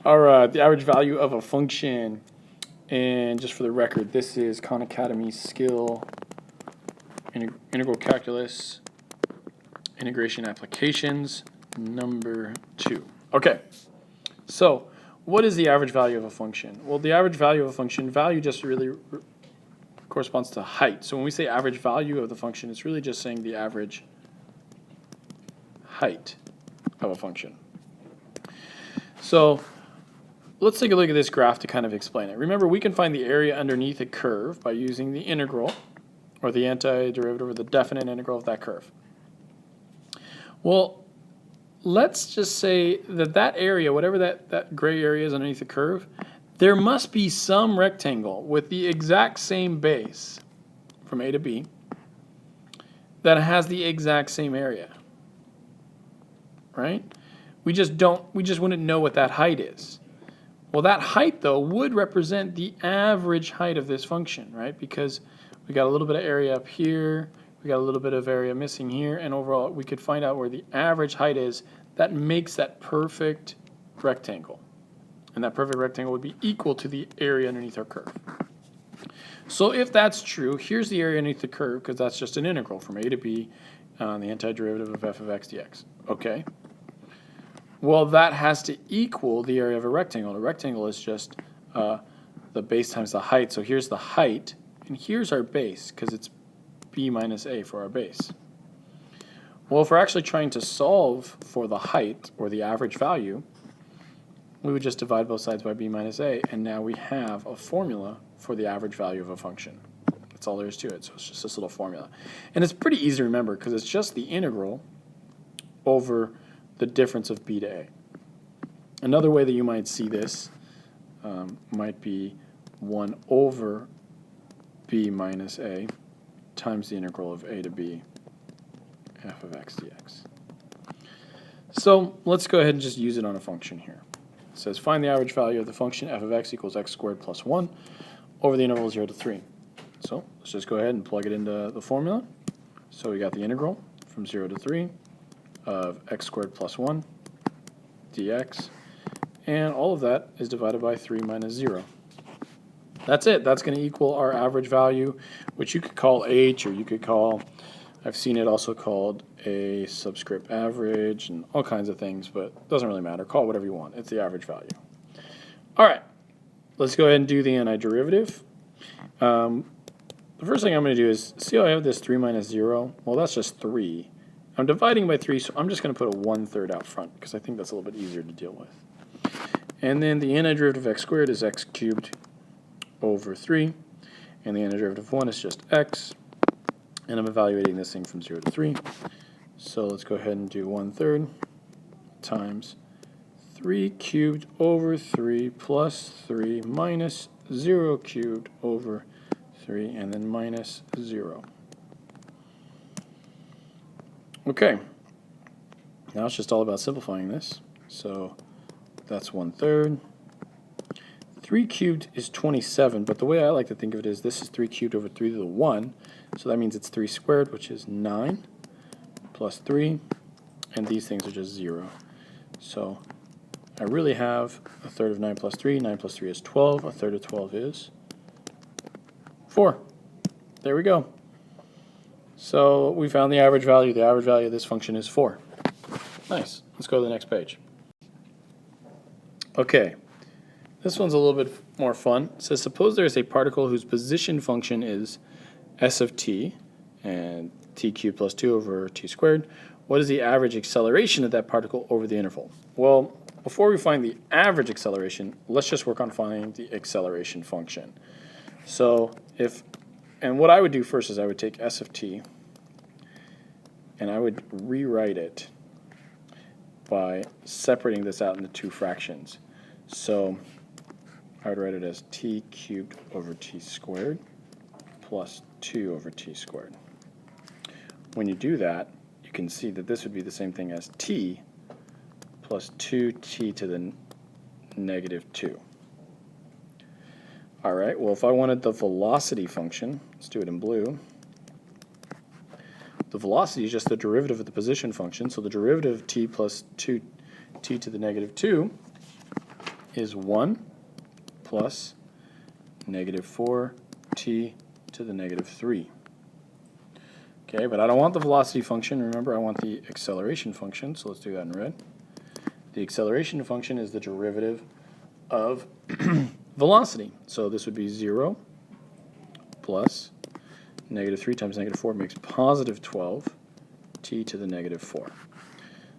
All right, the average value of a function. And just for the record, this is Khan Academy Skill Integral Calculus Integration Applications number 2. Okay, so what is the average value of a function? Well, the average value of a function, value just really corresponds to height. So when we say average value of the function, it's really just saying the average height of a function. So let's take a look at this graph to kind of explain it. Remember, we can find the area underneath a curve by using the integral, or the antiderivative, or the definite integral of that curve. Well, let's just say that that area, whatever that gray area is underneath the curve, there must be some rectangle with the exact same base from A to B that has the exact same area, right? We just wouldn't know what that height is. Well, that height, though, would represent the average height of this function, right? Because we got a little bit of area up here, we got a little bit of area missing here, and overall we could find out where the average height is that makes that perfect rectangle. And that perfect rectangle would be equal to the area underneath our curve. So if that's true, here's the area underneath the curve, because that's just an integral from A to B on the antiderivative of f of x dx. Okay. Well, that has to equal the area of a rectangle. A rectangle is just the base times the height. So here's the height, and here's our base, because it's b minus a for our base. Well, if we're actually trying to solve for the height, or the average value, we would just divide both sides by b minus a, and now we have a formula for the average value of a function. That's all there is to it, so it's just this little formula. And it's pretty easy to remember, because it's just the integral over the difference of b to a. Another way that you might see this might be 1 over b minus a times the integral of a to b f of x dx. So let's go ahead and just use it on a function here. It says find the average value of the function f of x equals x squared plus 1 over the interval 0 to 3. So let's just go ahead and plug it into the formula. So we got the integral from 0 to 3 of x squared plus 1 dx, and all of that is divided by 3 minus 0. That's it. That's going to equal our average value, which you could call h, or you could call, I've seen it also called a subscript average and all kinds of things, but it doesn't really matter. Call it whatever you want. It's the average value. All right, let's go ahead and do the antiderivative. The first thing I'm going to do is, see how I have this 3 minus 0? Well, that's just 3. I'm dividing by 3, so I'm just going to put a 1/3 out front, because I think that's a little bit easier to deal with. And then the antiderivative of x squared is x cubed over 3, and the antiderivative of 1 is just x, and I'm evaluating this thing from 0 to 3. So let's go ahead and do 1/3 times 3 cubed over 3 plus 3 minus 0 cubed over 3, and then minus 0. Okay, now it's just all about simplifying this. So that's 1/3. 3 cubed is 27, but the way I like to think of it is this is 3 cubed over 3 to the 1, so that means it's 3 squared, which is 9, plus 3, and these things are just 0. So I really have 1/3 of 9 plus 3. 9 plus 3 is 12. 1/3 of 12 is 4. There we go. So we found the average value. The average value of this function is 4. Nice. Let's go to the next page. Okay, this one's a little bit more fun. It says, suppose there is a particle whose position function is s of t, and t cubed plus 2 over t squared. What is the average acceleration of that particle over the interval? Well, before we find the average acceleration, let's just work on finding the acceleration function. So and what I would do first is I would take s of t, and I would rewrite it by separating this out into two fractions. So I would write it as t cubed over t squared plus 2 over t squared. When you do that, you can see that this would be the same thing as t plus 2t to the negative 2. All right, well, if I wanted the velocity function, let's do it in blue. The velocity is just the derivative of the position function, so the derivative of t plus 2t to the negative 2 is 1 plus negative 4t to the negative 3. Okay, but I don't want the velocity function. Remember, I want the acceleration function, so let's do that in red. The acceleration function is the derivative of velocity. So this would be 0 plus negative 3 times negative 4 makes positive 12 t to the negative 4.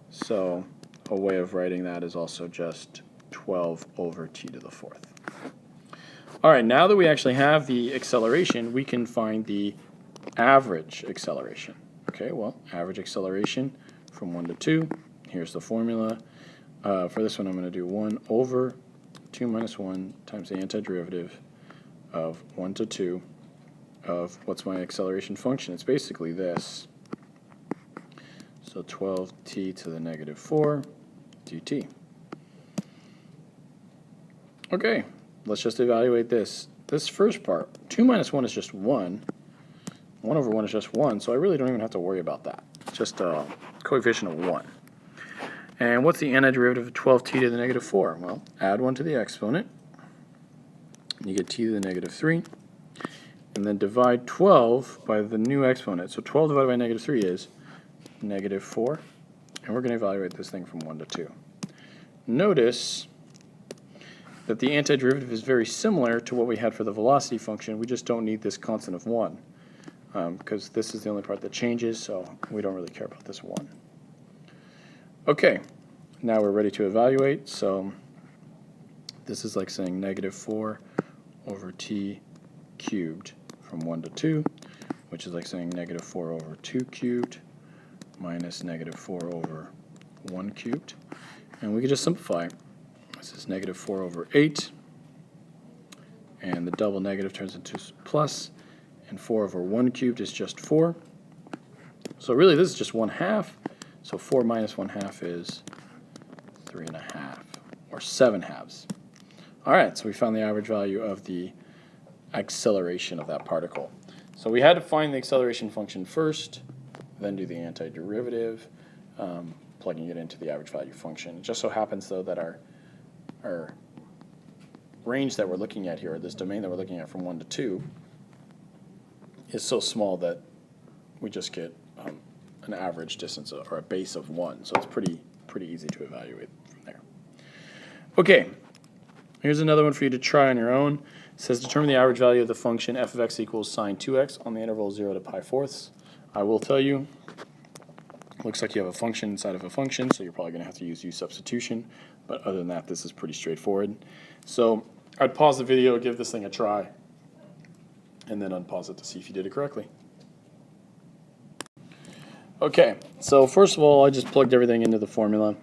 So a way of writing that is also just 12 over t to the 4th. All right, now that we actually have the acceleration, we can find the average acceleration. Okay, well, average acceleration from 1 to 2. Here's the formula. For this one, I'm going to do 1 over 2 minus 1 times the antiderivative of 1 to 2 of what's my acceleration function. It's basically this. So 12t to the negative 4 dt. Okay, let's just evaluate this. This first part, 2 minus 1 is just 1. 1 over 1 is just 1, so I really don't even have to worry about that. It's just a coefficient of 1. And what's the antiderivative of 12t to the negative 4? Well, add 1 to the exponent. You get t to the negative 3. And then divide 12 by the new exponent. So 12 divided by negative 3 is negative 4. And we're going to evaluate this thing from 1 to 2. Notice that the antiderivative is very similar to what we had for the velocity function. We just don't need this constant of 1. Because this is the only part that changes, so we don't really care about this 1. Okay, now we're ready to evaluate. So this is like saying negative 4 over t cubed from 1 to 2, which is like saying negative 4 over 2 cubed minus negative 4 over 1 cubed. And we can just simplify. This is negative 4 over 8, and the double negative turns into plus, and 4 over 1 cubed is just 4. So really this is just 1/2. So 4 minus 1/2 is 3.5, or 7/2. All right, so we found the average value of the acceleration of that particle. So we had to find the acceleration function first, then do the antiderivative, plugging it into the average value function. It just so happens, though, that our range that we're looking at here, or this domain that we're looking at from 1 to 2, is so small that we just get an average distance or a base of 1. So it's pretty easy to evaluate from there. Okay, here's another one for you to try on your own. It says determine the average value of the function f of x equals sine 2x on the interval 0 to pi fourths. I will tell you, looks like you have a function inside of a function, so you're probably going to have to use substitution. But other than that, this is pretty straightforward. So I'd pause the video, give this thing a try, and then unpause it to see if you did it correctly. Okay, so first of all, I just plugged everything into the formula.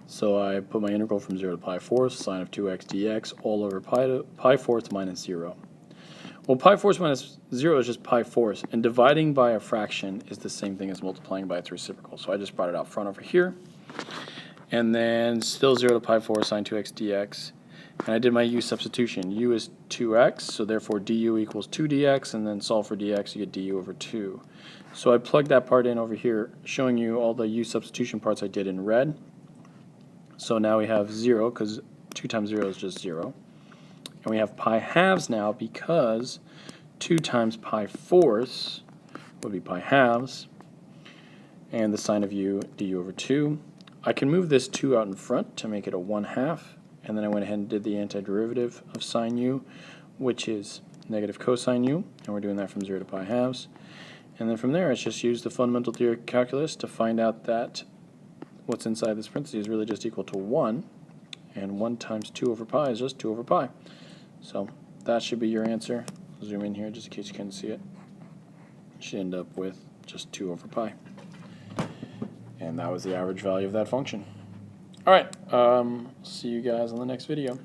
So I put my integral from 0 to pi fourths, sine of 2x dx, all over pi fourths minus 0. Well, pi fourths minus 0 is just pi fourths, and dividing by a fraction is the same thing as multiplying by its reciprocal. So I just brought it out front over here. And then still 0 to pi fourths sine 2x dx. And I did my u substitution. U is 2x, so therefore du equals 2 dx, and then solve for dx, you get du over 2. So I plugged that part in over here, showing you all the u substitution parts I did in red. So now we have 0, because 2 times 0 is just 0. And we have pi halves now, because 2 times pi fourths would be pi halves. And the sine of u, du over 2. I can move this 2 out in front to make it a 1/2. And then I went ahead and did the antiderivative of sine u, which is negative cosine u. And we're doing that from 0 to pi halves. And then from there, it's just use the fundamental theory of calculus to find out that what's inside this parentheses is really just equal to 1. And 1 times 2 over pi is just 2 over pi. So that should be your answer. I'll zoom in here just in case you can't see it. You should end up with just 2 over pi. And that was the average value of that function. All right, see you guys on the next video.